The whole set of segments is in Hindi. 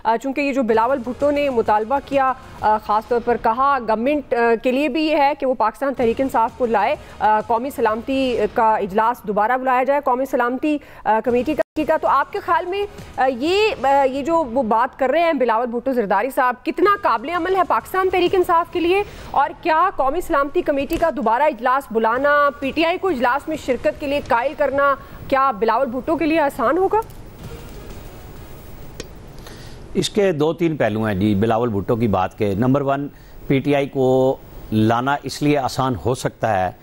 चूँकि ये जो बिलावल भुट्टो ने मुतालबा किया, ख़ास तौर पर कहा गवर्नमेंट के लिए भी ये है कि वो पाकिस्तान तहरीक इंसाफ को लाए, कौमी सलामती का इजलास दोबारा बुलाया जाए कौमी सलामती कमेटी का। तो आपके ख्याल में ये जो वो बात कर रहे हैं बिलावल भुट्टो जरदारी साहब, कितना काबिल अमल है पाकिस्तान तहरीक इंसाफ के लिए? और क्या कौमी सलामती कमेटी का दोबारा इजलास बुलाना, PTI को इजलास में शिरकत के लिए कायल करना, क्या बिलावल भुट्टो के लिए आसान होगा? इसके 2-3 पहलू हैं जी बिलावल भुट्टो की बात के। नंबर 1, PTI को लाना इसलिए आसान हो सकता है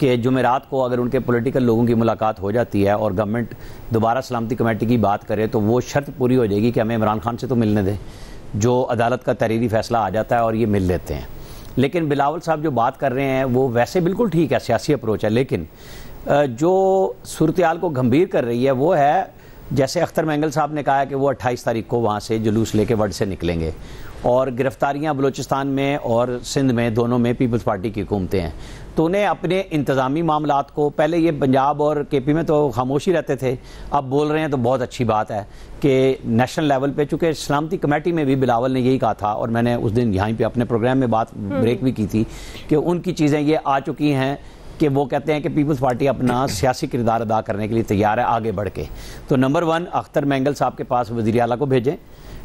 कि जुमेरात को अगर उनके पॉलिटिकल लोगों की मुलाकात हो जाती है और गवर्नमेंट दोबारा सलामती कमेटी की बात करे तो वो शर्त पूरी हो जाएगी कि हमें इमरान खान से तो मिलने दें, जो अदालत का तहरीरी फैसला आ जाता है और ये मिल लेते हैं। लेकिन बिलावल साहब जो बात कर रहे हैं वो वैसे बिल्कुल ठीक है, सियासी अप्रोच है, लेकिन जो सूरत-ए-हाल को गंभीर कर रही है वो है, जैसे अख्तर मैंगल साहब ने कहा है कि वो 28 तारीख को वहाँ से जुलूस लेके वर्ड से निकलेंगे और गिरफ्तारियाँ बलूचिस्तान में और सिंध में दोनों में पीपल्स पार्टी की हुकूमतें हैं, तो उन्हें अपने इंतज़ामी मामलात को, पहले ये पंजाब और KP में तो खामोशी रहते थे, अब बोल रहे हैं तो बहुत अच्छी बात है कि नेशनल लेवल पे, चूँकि सलामती कमेटी में भी बिलावल ने यही कहा था और मैंने उस दिन यहाँ पे अपने प्रोग्राम में बात ब्रेक भी की थी कि उनकी चीज़ें ये आ चुकी हैं कि वो कहते हैं कि पीपल्स पार्टी अपना सियासी किरदार अदा करने के लिए तैयार है आगे बढ़ के। तो नंबर 1, अख्तर मैंगल साहब के पास वज़ीर आला को भेजें,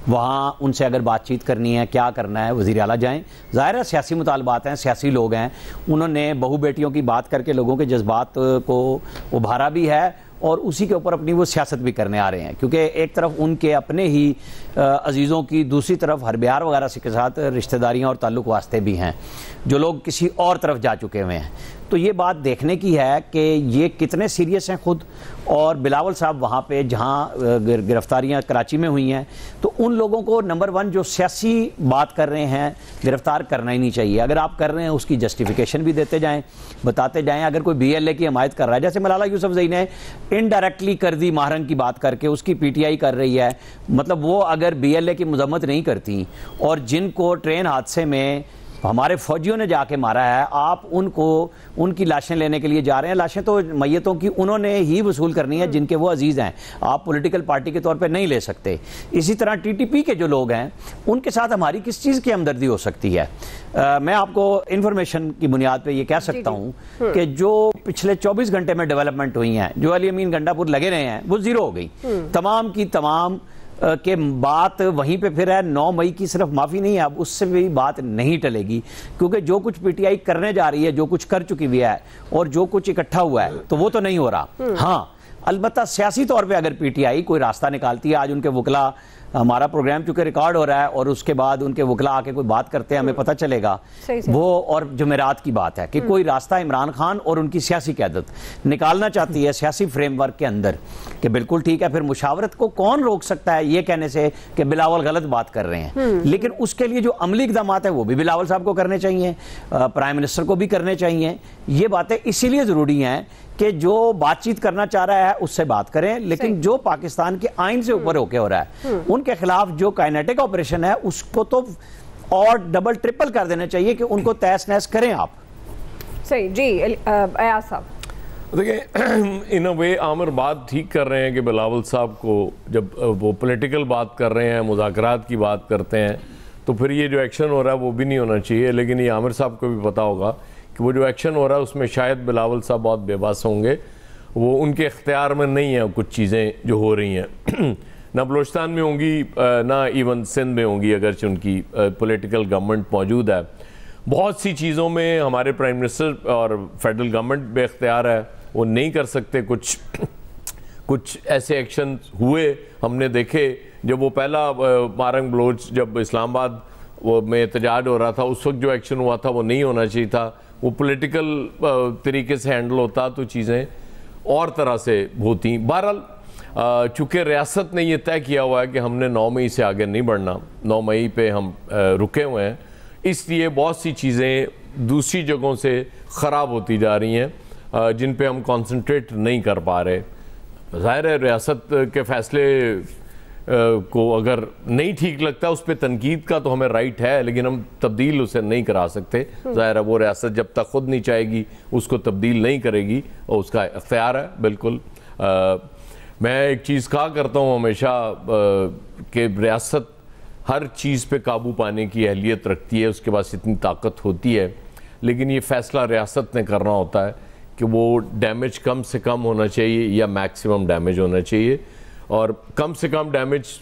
वहाँ उनसे अगर बातचीत करनी है, क्या करना है, वज़ीर आला जाएँ। ज़ाहिर है सियासी मुतालबात हैं, सियासी लोग हैं, उन्होंने बहू बेटियों की बात करके लोगों के जज्बात को उभारा भी है और उसी के ऊपर अपनी वो सियासत भी करने आ रहे हैं, क्योंकि एक तरफ उनके अपने ही अजीज़ों की, दूसरी तरफ हरबियार वगैरह से के साथ रिश्तेदारियाँ और ताल्लुक़ वास्ते भी हैं जो लोग किसी और तरफ जा चुके हुए हैं। तो ये बात देखने की है कि ये कितने सीरियस हैं खुद, और बिलावल साहब वहाँ पे जहाँ गिरफ्तारियाँ कराची में हुई हैं तो उन लोगों को नंबर 1 जो सियासी बात कर रहे हैं गिरफ्तार करना ही नहीं चाहिए। अगर आप कर रहे हैं उसकी जस्टिफिकेशन भी देते जाएं, बताते जाएं। अगर कोई BLA की हमायत कर रहा है, जैसे मलाला यूसुफजई ने इनडायरेक्टली कर दी माहरंग की बात करके, उसकी PTI कर रही है, मतलब वो अगर BLA की मजम्मत नहीं करती और जिनको ट्रेन हादसे में हमारे फौजियों ने जाके मारा है, आप उनको उनकी लाशें लेने के लिए जा रहे हैं। लाशें तो मैयतों की उन्होंने ही वसूल करनी है जिनके वो अजीज़ हैं, आप पॉलिटिकल पार्टी के तौर पे नहीं ले सकते। इसी तरह TTP के जो लोग हैं उनके साथ हमारी किस चीज़ की हमदर्दी हो सकती है? मैं आपको इंफॉर्मेशन की बुनियाद पे ये कह सकता हूँ कि जो पिछले 24 घंटे में डेवलपमेंट हुई हैं, जो अली अमीन गंडापुर लगे रहे हैं, वो ज़ीरो हो गई तमाम की तमाम के बात वहीं पे फिर है। 9 मई की सिर्फ माफ़ी नहीं है, अब उससे भी बात नहीं टलेगी, क्योंकि जो कुछ PTI करने जा रही है, जो कुछ कर चुकी हुई है और जो कुछ इकट्ठा हुआ है, तो वो तो नहीं हो रहा। हाँ, अलबत्ता सियासी तौर पे अगर PTI कोई रास्ता निकालती है, आज उनके वकला, हमारा प्रोग्राम चूंकि रिकॉर्ड हो रहा है और उसके बाद उनके वकला आके कोई बात करते हैं, हमें पता चलेगा वो, और जुमेरात की बात है कि कोई रास्ता इमरान खान और उनकी सियासी क़यादत निकालना चाहती है सियासी फ्रेमवर्क के अंदर कि बिल्कुल ठीक है, फिर मुशावरत को कौन रोक सकता है ये कहने से कि बिलावल गलत बात कर रहे हैं। लेकिन उसके लिए जो अमली इक़दाम है वो भी बिलावल साहब को करने चाहिए, प्राइम मिनिस्टर को भी करने चाहिए। ये बातें इसीलिए ज़रूरी हैं कि जो बातचीत करना चाह रहा है उससे बात करें, लेकिन जो पाकिस्तान के आइन से ऊपर होके हो रहा है उनके खिलाफ जो काइनेटिक ऑपरेशन है उसको तो और डबल ट्रिपल कर देना चाहिए कि उनको तहस नहस करें आप। सही जी। अयाज साहब देखिए, इन अ वे आमिर बात ठीक कर रहे हैं कि बिलावल साहब को जब वो पॉलिटिकल बात कर रहे हैं, मुज़ाकरात की बात करते हैं, तो फिर ये जो एक्शन हो रहा है वो भी नहीं होना चाहिए। लेकिन ये आमिर साहब को भी पता होगा कि वो जो एक्शन हो रहा है उसमें शायद बिलावल साहब बहुत बेबस होंगे, वो उनके इख्तियार में नहीं है कुछ चीज़ें जो हो रही हैं ना बलूचिस्तान में होंगी ना इवन सिंध में होंगी, अगरचे उनकी पॉलिटिकल गवर्नमेंट मौजूद है। बहुत सी चीज़ों में हमारे प्राइम मिनिस्टर और फेडरल गवर्नमेंट बेख्तियार है, वो नहीं कर सकते। कुछ ऐसे एक्शन हुए हमने देखे, जब वो पहला मारंग बलोच जब इस्लामाबाद वो में एहतजाज हो रहा था, उस वक्त जो एक्शन हुआ था वो नहीं होना चाहिए था, वो पॉलिटिकल तरीके से हैंडल होता तो चीज़ें और तरह से होती। बहरहाल चूँकि रियासत ने ये तय किया हुआ है कि हमने 9 मई से आगे नहीं बढ़ना, 9 मई पे हम रुके हुए हैं, इसलिए बहुत सी चीज़ें दूसरी जगहों से ख़राब होती जा रही हैं जिन पे हम कंसंट्रेट नहीं कर पा रहे। ज़ाहिर है रियासत के फ़ैसले को अगर नहीं ठीक लगता उस पर तनकीद का तो हमें राइट है, लेकिन हम तब्दील उसे नहीं करा सकते। ज़ाहिर है वो रियासत जब तक खुद नहीं चाहेगी उसको तब्दील नहीं करेगी और उसका इख्तियार है। बिल्कुल मैं एक चीज़ कहा करता हूँ हमेशा कि रियासत हर चीज़ पे काबू पाने की अहलियत रखती है, उसके पास इतनी ताकत होती है, लेकिन ये फ़ैसला रियासत ने करना होता है कि वो डैमेज कम से कम होना चाहिए या मैक्सिमम डैमेज होना चाहिए, और कम से कम डैमेज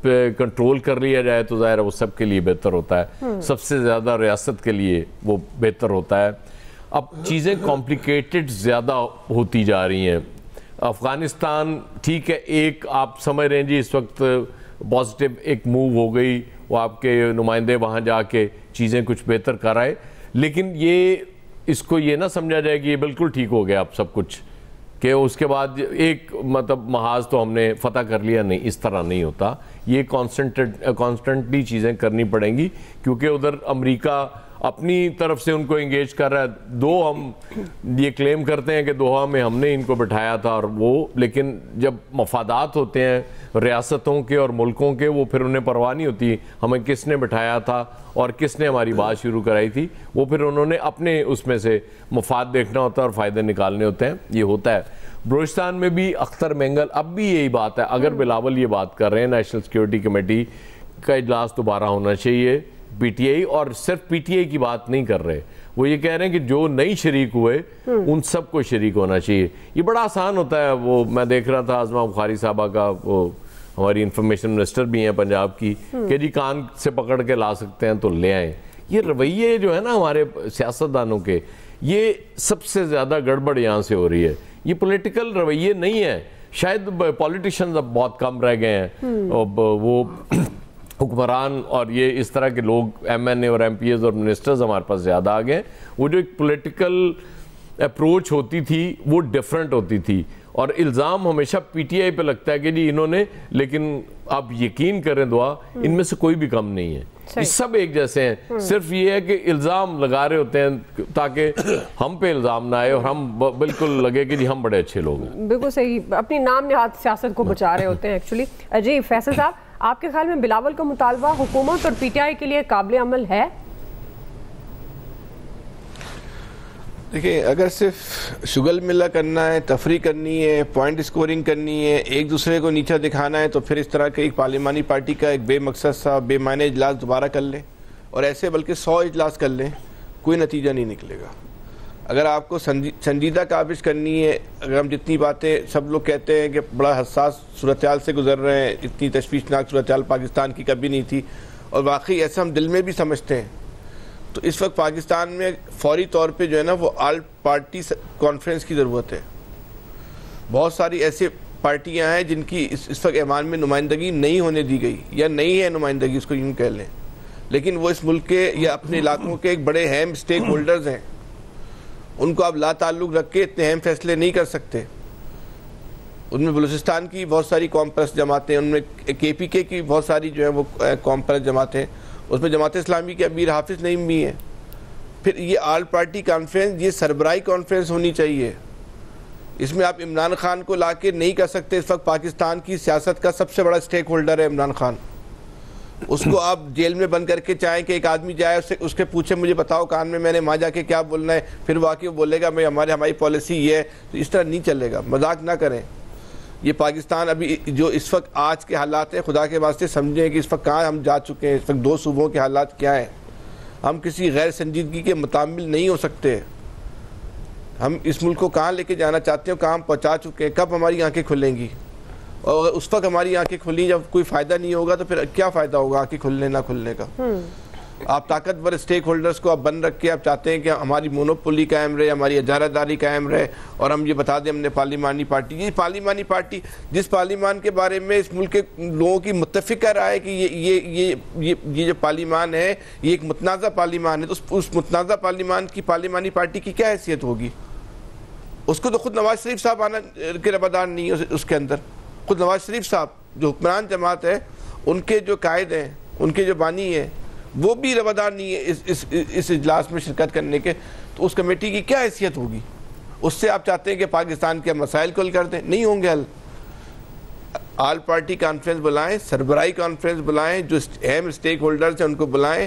पे कंट्रोल कर लिया जाए तो ज़ाहिर है वो सबके लिए बेहतर होता है, सबसे ज़्यादा रियासत के लिए वो बेहतर होता है। अब चीज़ें कॉम्प्लिकेटेड ज़्यादा होती जा रही हैं। अफ़गानिस्तान ठीक है, एक आप समझ रहे हैं जी इस वक्त पॉजिटिव एक मूव हो गई, वो आपके नुमाइंदे वहाँ जाके चीज़ें कुछ बेहतर कर आए, लेकिन ये इसको ये ना समझा जाए कि ये बिल्कुल ठीक हो गया अब सब कुछ, कि उसके बाद एक मतलब महाज तो हमने फतह कर लिया, नहीं, इस तरह नहीं होता। ये कॉन्स्टेंटली चीज़ें करनी पड़ेंगी, क्योंकि उधर अमेरिका अपनी तरफ से उनको इंगेज कर रहा है। दो हम ये क्लेम करते हैं कि दोहा में हमने इनको बिठाया था और वो, लेकिन जब मफादात होते हैं रियासतों के और मुल्कों के, वो फिर उन्हें परवाह नहीं होती हमें किसने बिठाया था और किसने हमारी बात शुरू कराई थी, वो फिर उन्होंने अपने उसमें से मफाद देखना होता है और फ़ायदे निकालने होते हैं। ये होता है बलूचिस्तान में भी। अख्तर मेंगल अब भी यही बात है, अगर बिलावल ये बात कर रहे हैं नेशनल सिक्योरिटी कमेटी का इजलास दोबारा होना चाहिए, पीटीआई, और सिर्फ पीटीआई की बात नहीं कर रहे, वो ये कह रहे हैं कि जो नई शरीक हुए उन सबको शरीक होना चाहिए। ये बड़ा आसान होता है। वो मैं देख रहा था आज़मा बुखारी साहबा का, वो हमारी इंफॉर्मेशन मिनिस्टर भी हैं पंजाब की, कि जी कान से पकड़ के ला सकते हैं तो ले आए। ये रवैये जो है ना हमारे सियासतदानों के, ये सबसे ज़्यादा गड़बड़ यहाँ से हो रही है। ये पॉलिटिकल रवैये नहीं है, शायद पॉलिटिशियंस अब बहुत कम रह गए हैं, वो हुक्मरान और ये इस तरह के लोग एमएनए और एमपीएस और मिनिस्टर्स हमारे पास ज़्यादा आ गए। वो जो एक पॉलिटिकल अप्रोच होती थी वो डिफरेंट होती थी, और इल्ज़ाम हमेशा पीटीआई पे लगता है कि जी इन्होंने, लेकिन आप यकीन करें दुआ, इनमें से कोई भी कम नहीं है, ये सब एक जैसे हैं। सिर्फ ये है कि इल्ज़ाम लगा रहे होते हैं ताकि हम पे इल्ज़ाम ना आए और हम बिल्कुल लगे कि जी हम बड़े अच्छे लोग हैं। बिल्कुल सही, अपनी नाम निहाद सियासत को बचा रहे होते हैं एक्चुअली। जी फैसल साहब, आपके ख्याल में बिलावल का मुतालबा हुकूमत और पीटीआई के लिए काबिल अमल है? देखिए, अगर सिर्फ शुगल मिला करना है, तफरी करनी है, पॉइंट स्कोरिंग करनी है, एक दूसरे को नीचा दिखाना है, तो फिर इस तरह के एक पार्लिमानी पार्टी का एक बेमकसद सा बेमाने इजलास दोबारा कर लें, और ऐसे बल्कि 100 इजलास कर लें, कोई नतीजा नहीं निकलेगा। अगर आपको संजीदा काबिज करनी है, अगर हम जितनी बातें सब लोग कहते हैं कि बड़ा हसास सूरत हाल से गुजर रहे हैं, इतनी तशवीशनाक सूरत हाल पाकिस्तान की कभी नहीं थी, और वाकई ऐसा हम दिल में भी समझते हैं, तो इस वक्त पाकिस्तान में फौरी तौर पे जो है ना वो ऑल पार्टी कॉन्फ्रेंस की ज़रूरत है। बहुत सारी ऐसी पार्टियां हैं जिनकी इस वक्त ऐवान में नुमाइंदगी नहीं होने दी गई, या नहीं है नुमाइंदगी, उसको यूँ कह लें, लेकिन वो इस मुल्क के या अपने इलाकों के एक बड़े अहम स्टेक होल्डर्स हैं। उनको आप ला ताल्लुक़ रख के इतने अहम फैसले नहीं कर सकते। उनमें बलूचिस्तान की बहुत सारी कौम परस्त जमातें, उनमें KPK की बहुत सारी जो है वो कौम परस्त जमातें, उसमें जमात इस्लामी के अमीर हाफिज नईम भी हैं। फिर ये ऑल पार्टी कॉन्फ्रेंस, ये सरबराही कॉन्फ्रेंस होनी चाहिए। इसमें आप इमरान खान को ला के नहीं कर सकते। इस वक्त पाकिस्तान की सियासत का सबसे बड़ा स्टेक होल्डर है इमरान खान। उसको आप जेल में बंद करके चाहें कि एक आदमी जाए उसके पूछे मुझे बताओ कान में मैंने वहाँ जाके क्या बोलना है, फिर वो आके बोलेगा मैं हमारी पॉलिसी ये है, तो इस तरह नहीं चलेगा। मजाक ना करें। ये पाकिस्तान अभी जो इस वक्त आज के हालात हैं, खुदा के वास्ते समझें कि इस वक्त कहाँ हम जा चुके हैं। इस वक्त 2 सूबों के हालात क्या हैं। हम किसी गैर संजीदगी के मुताबिल नहीं हो सकते। हम इस मुल्क को कहाँ लेके जाना चाहते हैं, कहाँ हम पहुँचा चुके हैं, कब हमारी आंखें खुलेंगी। और उस वक्त हमारी आंखें खुली जब कोई फ़ायदा नहीं होगा, तो फिर क्या फ़ायदा होगा आंखें खुलने ना खुलने का। आप ताकतवर स्टेक होल्डर्स को आप बंद रख के आप चाहते हैं कि हमारी मोनोपोली कायम रहे, हमारी इजारादारी कायम रहे, और हम ये बता दें हमने पार्लिमानी पार्टी, ये पार्लिमानी पार्टी जिस पार्लिमान के बारे में इस मुल्क के लोगों की मुत्तफ़िक़ा राय है कि ये जो पार्लिमान है ये एक मुतनाज़ा पार्लिमान है, तो उस मुतनाज़ा पार्लिमान की पार्लिमानी पार्टी की क्या हैसियत होगी। उसको तो खुद नवाज शरीफ साहब आना के रवादार नहीं है उसके अंदर। खुद नवाज शरीफ साहब जो हुक्मरान जमात है, उनके जो कायद हैं, उनके जो बानी हैं, वो भी रवादार नहीं है इस इजलास में शिरकत करने के, तो उस कमेटी की क्या हैसियत होगी। उससे आप चाहते हैं कि पाकिस्तान के मसाइल को हल कर दें, नहीं होंगे हल। ऑल पार्टी कॉन्फ्रेंस बुलाएं, सरबराही कॉन्फ्रेंस बुलाएं, जो अहम स्टेक होल्डर्स हैं उनको बुलाएं,